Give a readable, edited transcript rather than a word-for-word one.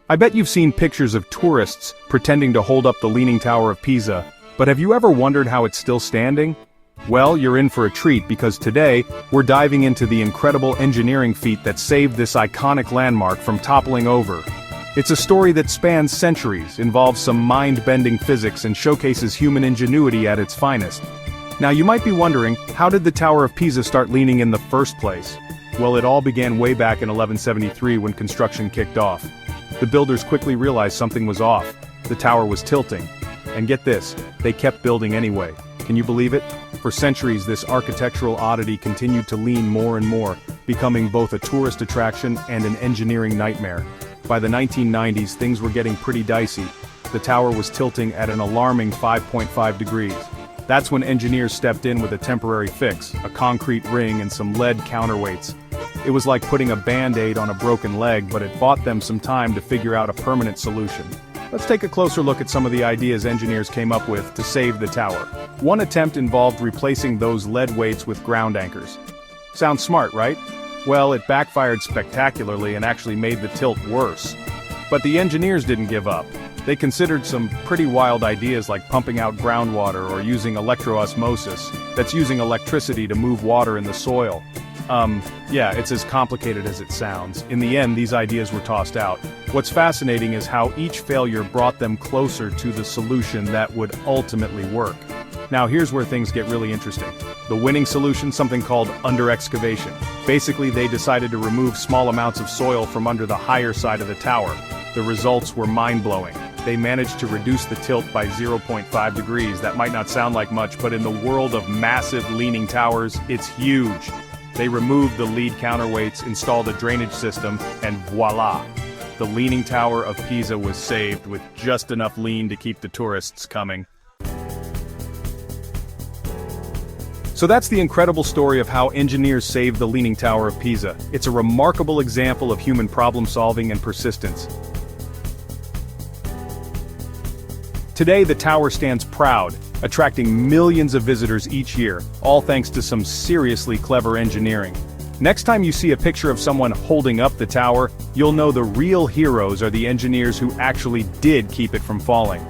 I bet you've seen pictures of tourists pretending to hold up the Leaning Tower of Pisa, but have you ever wondered how it's still standing? Well, you're in for a treat because today, we're diving into the incredible engineering feat that saved this iconic landmark from toppling over. It's a story that spans centuries, involves some mind-bending physics and showcases human ingenuity at its finest. Now you might be wondering, how did the Tower of Pisa start leaning in the first place? Well, it all began way back in 1173 when construction kicked off. The builders quickly realized something was off. The tower was tilting. And get this, they kept building anyway. Can you believe it? For centuries, this architectural oddity continued to lean more and more, becoming both a tourist attraction and an engineering nightmare. By the 1990s, things were getting pretty dicey. The tower was tilting at an alarming 5.5 degrees. That's when engineers stepped in with a temporary fix, a concrete ring and some lead counterweights. It was like putting a band-aid on a broken leg, but it bought them some time to figure out a permanent solution. Let's take a closer look at some of the ideas engineers came up with to save the tower. One attempt involved replacing those lead weights with ground anchors. Sounds smart, right? Well, it backfired spectacularly and actually made the tilt worse. But the engineers didn't give up. They considered some pretty wild ideas like pumping out groundwater or using electroosmosis, that's using electricity to move water in the soil. Yeah, it's as complicated as it sounds. In the end, these ideas were tossed out. What's fascinating is how each failure brought them closer to the solution that would ultimately work. Now here's where things get really interesting. The winning solution, something called under-excavation. Basically, they decided to remove small amounts of soil from under the higher side of the tower. The results were mind-blowing. They managed to reduce the tilt by 0.5 degrees. That might not sound like much, but in the world of massive leaning towers, it's huge. They removed the lead counterweights, installed a drainage system, and voila! The Leaning Tower of Pisa was saved with just enough lean to keep the tourists coming. So that's the incredible story of how engineers saved the Leaning Tower of Pisa. It's a remarkable example of human problem-solving and persistence. Today, the tower stands proud, attracting millions of visitors each year, all thanks to some seriously clever engineering. Next time you see a picture of someone holding up the tower, you'll know the real heroes are the engineers who actually did keep it from falling.